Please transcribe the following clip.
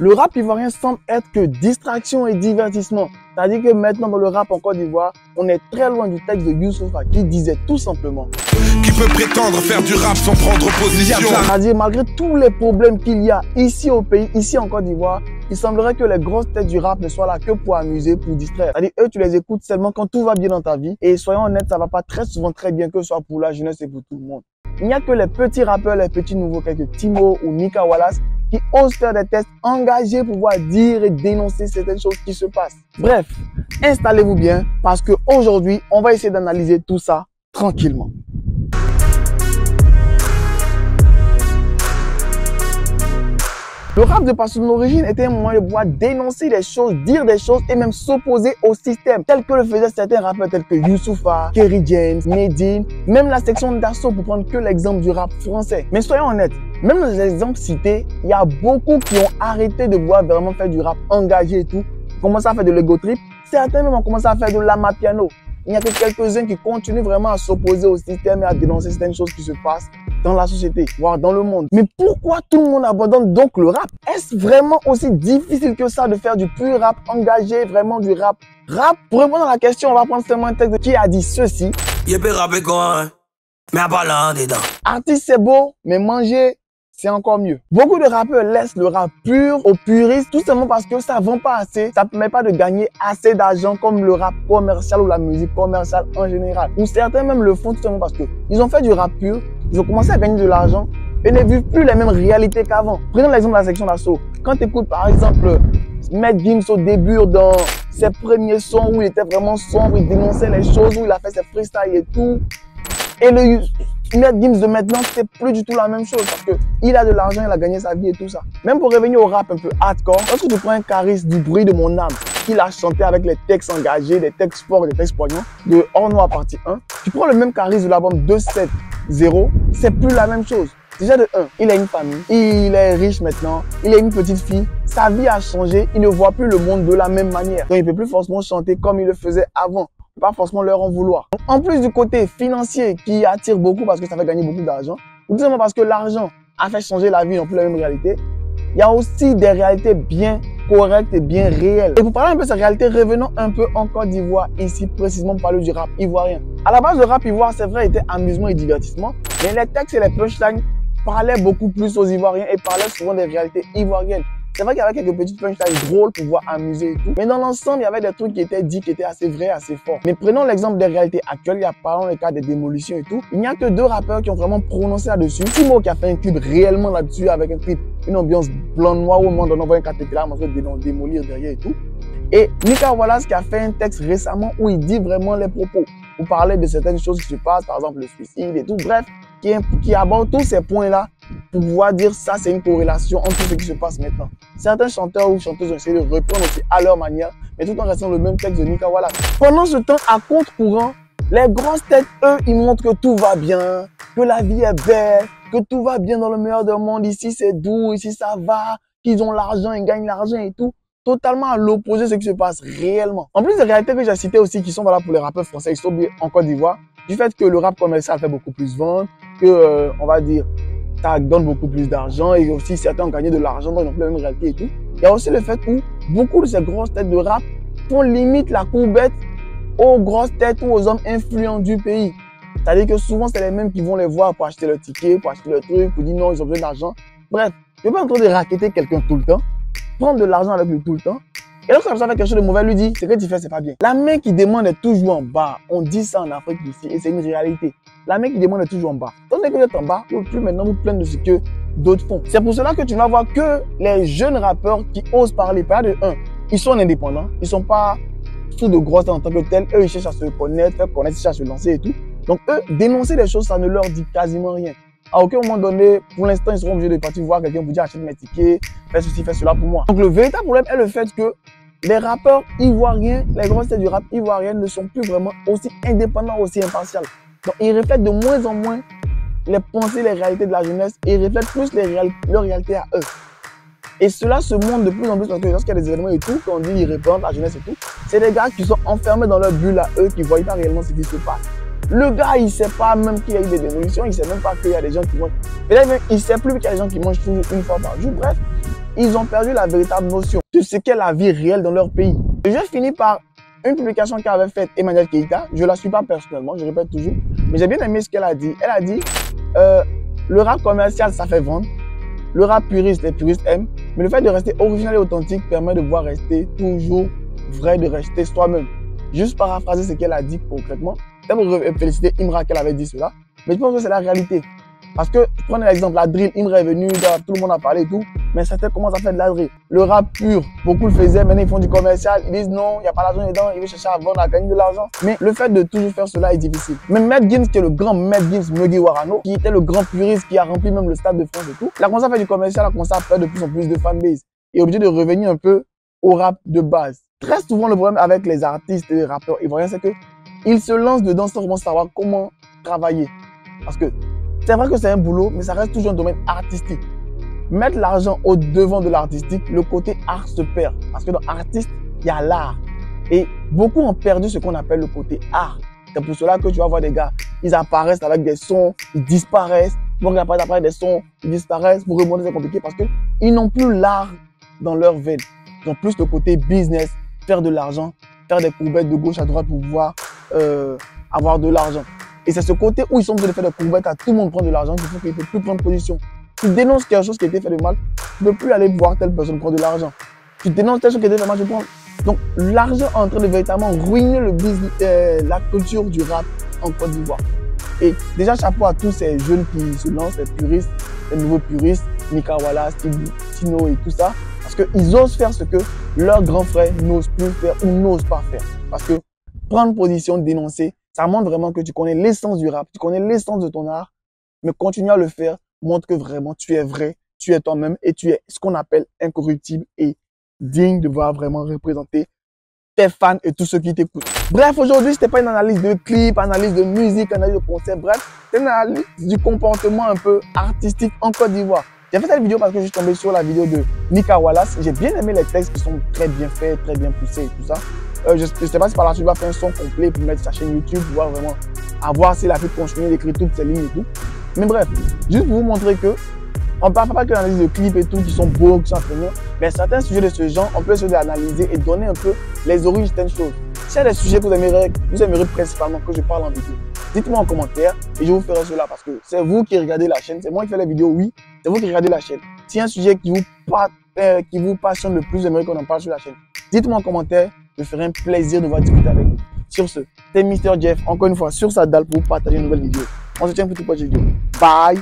Le rap ivoirien semble être que distraction et divertissement. C'est-à-dire que maintenant dans le rap en Côte d'Ivoire, on est très loin du texte de Youssoupha qui disait tout simplement qui peut prétendre faire du rap sans prendre position. C'est-à-dire malgré tous les problèmes qu'il y a ici au pays, ici en Côte d'Ivoire, il semblerait que les grosses têtes du rap ne soient là que pour amuser, pour distraire. C'est-à-dire eux, tu les écoutes seulement quand tout va bien dans ta vie. Et soyons honnêtes, ça va pas très souvent très bien, que ce soit pour la jeunesse et pour tout le monde. Il n'y a que les petits rappeurs, les petits nouveaux, quelques Timo ou Nika Wallace, qui osent faire des tests engagés pour pouvoir dire et dénoncer certaines choses qui se passent. Bref, installez-vous bien parce qu'aujourd'hui, on va essayer d'analyser tout ça tranquillement. Le rap, de par son origine, était un moyen de pouvoir dénoncer des choses, dire des choses et même s'opposer au système, tel que le faisaient certains rappeurs tels que Youssoupha, Kerry James, Medine, même la section d'assaut pour prendre que l'exemple du rap français. Mais soyons honnêtes, même dans les exemples cités, il y a beaucoup qui ont arrêté de vouloir vraiment faire du rap engagé et tout, commencé à faire de l'ego trip. Certains même ont commencé à faire de l'amapiano. Il n'y a que quelques-uns qui continuent vraiment à s'opposer au système et à dénoncer certaines choses qui se passent dans la société, voire dans le monde. Mais pourquoi tout le monde abandonne donc le rap? Est-ce vraiment aussi difficile que ça de faire du pur rap engagé, vraiment du rap? Pour répondre à la question, on va prendre seulement un texte qui a dit ceci. Il peut rapper quoi, mais à pas là dedans. Artiste c'est beau, mais manger c'est encore mieux. Beaucoup de rappeurs laissent le rap pur aux puristes tout simplement parce que ça vend pas assez, ça ne permet pas de gagner assez d'argent comme le rap commercial ou la musique commerciale en général. Ou certains même le font tout simplement parce que ils ont fait du rap pur, ils ont commencé à gagner de l'argent et ne vivent plus les mêmes réalités qu'avant. Prenons l'exemple de la section d'assaut. Quand tu écoutes par exemple Maître Gims au début dans ses premiers sons où il était vraiment sombre, il dénonçait les choses, où il a fait ses freestyles et tout. Et le Maître Gims de maintenant, c'est plus du tout la même chose parce que il a de l'argent, il a gagné sa vie et tout ça. Même pour revenir au rap un peu hardcore, lorsque tu prends un Caris du bruit de mon âme, qu'il a chanté avec les textes engagés, des textes forts, des textes poignants, de Hors Noir partie 1, tu prends le même Caris de l'album 270, c'est plus la même chose. Déjà de 1, il a une famille, il est riche maintenant, il a une petite fille, sa vie a changé, il ne voit plus le monde de la même manière. Donc il ne peut plus forcément chanter comme il le faisait avant. Pas forcément leur en vouloir. Donc, en plus du côté financier qui attire beaucoup parce que ça fait gagner beaucoup d'argent, ou tout simplement parce que l'argent a fait changer la vie, non plus la même réalité, il y a aussi des réalités bien correctes et bien réelles. Et pour parler un peu de ces réalités, revenons un peu en Côte d'Ivoire, ici précisément pour parler du rap ivoirien. À la base, le rap ivoire, c'est vrai, était amusement et divertissement, mais les textes et les punchlines parlaient beaucoup plus aux Ivoiriens et parlaient souvent des réalités ivoiriennes. C'est vrai qu'il y avait quelques petites punchlines drôles pour pouvoir amuser et tout. Mais dans l'ensemble, il y avait des trucs qui étaient dits, qui étaient assez vrais, assez forts. Mais prenons l'exemple des réalités actuelles. Il y a par exemple le cas des démolitions et tout. Il n'y a que 2 rappeurs qui ont vraiment prononcé là-dessus. Timo qui a fait un clip réellement là-dessus avec un clip, une ambiance blanc-noir où on envoie un caterpillar, on va démolir derrière et tout. Et Nika Wallace qui a fait un texte récemment où il dit vraiment les propos. Où parler de certaines choses qui se passent, par exemple le suicide et tout. Bref, qui aborde tous ces points-là pour pouvoir dire ça, c'est une corrélation entre ce qui se passe maintenant. Certains chanteurs ou chanteuses ont essayé de reprendre aussi à leur manière, mais tout en restant le même texte de Nika Wallace. Pendant ce temps, à contre-courant, les grosses têtes, eux, ils montrent que tout va bien, que la vie est belle, que tout va bien dans le meilleur des mondes. Ici, c'est doux, ici, ça va, qu'ils ont l'argent, ils gagnent l'argent et tout. Totalement à l'opposé de ce qui se passe réellement. En plus des réalités que j'ai citées aussi, qui sont valables pour les rappeurs français, ils sont bien en Côte d'Ivoire, du fait que le rap commercial fait beaucoup plus vendre, que, on va dire, ça donne beaucoup plus d'argent et aussi certains ont gagné de l'argent dans une même réalité et tout. Il y a aussi le fait où beaucoup de ces grosses têtes de rap font limite la courbette aux grosses têtes ou aux hommes influents du pays. C'est-à-dire que souvent, c'est les mêmes qui vont les voir pour acheter leur ticket, pour acheter leur truc, pour dire non, ils ont besoin d'argent. Bref, tu n'es pas en train de racketter quelqu'un tout le temps, prendre de l'argent avec lui tout le temps. Et lorsque la personne fait quelque chose de mauvais, lui dit, ce que tu fais, c'est pas bien. La main qui demande est toujours en bas. On dit ça en Afrique ici et c'est une réalité. La main qui demande est toujours en bas. Tandis que vous êtes en bas, vous plus maintenant vous plaindre de ce que d'autres font. C'est pour cela que tu vas voir que les jeunes rappeurs qui osent parler, pas de 1, ils sont indépendants, ils sont pas sous de grosses en tant que tels. Eux, ils cherchent à se connaître, faire connaître, ils cherchent à se lancer et tout. Donc eux, dénoncer des choses, ça ne leur dit quasiment rien. À aucun moment donné, pour l'instant, ils seront obligés de partir voir quelqu'un pour dire achète mes tickets, fais ceci, fais cela pour moi. Donc le véritable problème est le fait que les rappeurs ivoiriens, les grosses têtes du rap ivoirien ne sont plus vraiment aussi indépendants, aussi impartials. Donc ils reflètent de moins en moins les pensées, les réalités de la jeunesse et ils reflètent plus leur réalité à eux. Et cela se montre de plus en plus parce que lorsqu'il y a des événements et tout, quand on dit ils représentent la jeunesse et tout, c'est des gars qui sont enfermés dans leur bulle à eux, qui ne voient pas réellement ce qui se passe. Le gars, il ne sait pas même qu'il y a eu des démolitions, il ne sait même pas qu'il y a des gens qui mangent. Peut-être même, il ne sait plus qu'il y a des gens qui mangent toujours une fois par jour. Bref, ils ont perdu la véritable notion de ce qu'est la vie réelle dans leur pays. Et je finis par une publication qu'avait faite Emmanuel Keita. Je ne la suis pas personnellement, je répète toujours, mais j'ai bien aimé ce qu'elle a dit. Elle a dit le rap commercial, ça fait vendre. Le rap puriste, les puristes aiment. Mais le fait de rester original et authentique permet de pouvoir rester toujours vrai, de rester soi-même. Juste paraphraser ce qu'elle a dit concrètement. C'est pour féliciter Imra qu'elle avait dit cela. Mais je pense que c'est la réalité. Parce que, prenez l'exemple, la drill, Imra est venu, tout le monde a parlé et tout. Mais certains commencent à faire de la drill. Le rap pur, beaucoup le faisaient, maintenant ils font du commercial. Ils disent non, il n'y a pas d'argent dedans, ils veulent chercher à vendre, à gagner de l'argent. Mais le fait de toujours faire cela est difficile. Même Matt Gims, qui est le grand Matt Gims Mugiwara, qui était le grand puriste, qui a rempli même le Stade de France et tout, il a commencé à faire du commercial, il a commencé à faire de plus en plus de fanbase. Et est obligé de revenir un peu au rap de base. Très souvent, le problème avec les artistes et les rappeurs ivoiriens, c'est que ils se lancent dedans sans vraiment savoir comment travailler. Parce que c'est vrai que c'est un boulot, mais ça reste toujours un domaine artistique. Mettre l'argent au devant de l'artistique, le côté art se perd. Parce que dans artiste, il y a l'art. Et beaucoup ont perdu ce qu'on appelle le côté art. C'est pour cela que tu vas voir des gars, ils apparaissent avec des sons, ils disparaissent. Donc ils apparaissent avec des sons, ils disparaissent. Pour remonter, c'est compliqué parce qu'ils n'ont plus l'art dans leur veine. Ils ont plus le côté business, faire de l'argent, faire des courbettes de gauche à droite pour pouvoir avoir de l'argent. Et c'est ce côté où ils sont obligés de faire des courbettes à tout le monde prendre de l'argent qui fait qu'ils ne peuvent plus prendre position. Tu dénonces quelque chose qui a été fait de mal, tu ne peux plus aller voir telle personne prendre de l'argent. Tu dénonces quelque chose qui a été fait de mal, tu prends. Donc l'argent est en train de véritablement ruiner le business, la culture du rap en Côte d'Ivoire. Et déjà chapeau à tous ces jeunes qui se lancent, les puristes, les nouveaux puristes, Nika Wallace, Tino et tout ça. Parce qu'ils osent faire ce que leurs grands frères n'osent plus faire ou n'osent pas faire. Parce que prendre position, dénoncer, ça montre vraiment que tu connais l'essence du rap, tu connais l'essence de ton art, mais continuer à le faire montre que vraiment tu es vrai, tu es toi-même et tu es ce qu'on appelle incorruptible et digne de pouvoir vraiment représenter tes fans et tous ceux qui t'écoutent. Bref, aujourd'hui, c'était pas une analyse de clip, analyse de musique, analyse de concept, bref, c'est une analyse du comportement un peu artistique en Côte d'Ivoire. J'ai fait cette vidéo parce que je suis tombé sur la vidéo de Nika Wallace. J'ai bien aimé les textes qui sont très bien faits, très bien poussés et tout ça. Je ne sais pas si par la suite, il va faire un son complet pour mettre sa chaîne YouTube, pour voir vraiment, voir s'il a pu continuer d'écrire toutes ces lignes et tout. Mais bref, juste pour vous montrer que on ne parle pas que l'analyse de clips et tout qui sont beaux, qui sont imprégnants, mais certains sujets de ce genre, on peut essayer d'analyser et donner un peu les origines de choses. Si il y a des sujets que vous aimeriez principalement que je parle en vidéo, dites-moi en commentaire et je vous ferai cela parce que c'est vous qui regardez la chaîne, c'est moi qui fais les vidéos, oui, c'est vous qui regardez la chaîne. Si y a un sujet qui vous passionne le plus, j'aimerais qu'on en parle sur la chaîne. Dites-moi en commentaire, je ferai un plaisir de vous discuter avec vous. Sur ce, c'est Mr. Jeff, encore une fois, sur sa dalle pour partager une nouvelle vidéo. On se tient pour toute prochaine vidéo. Bye!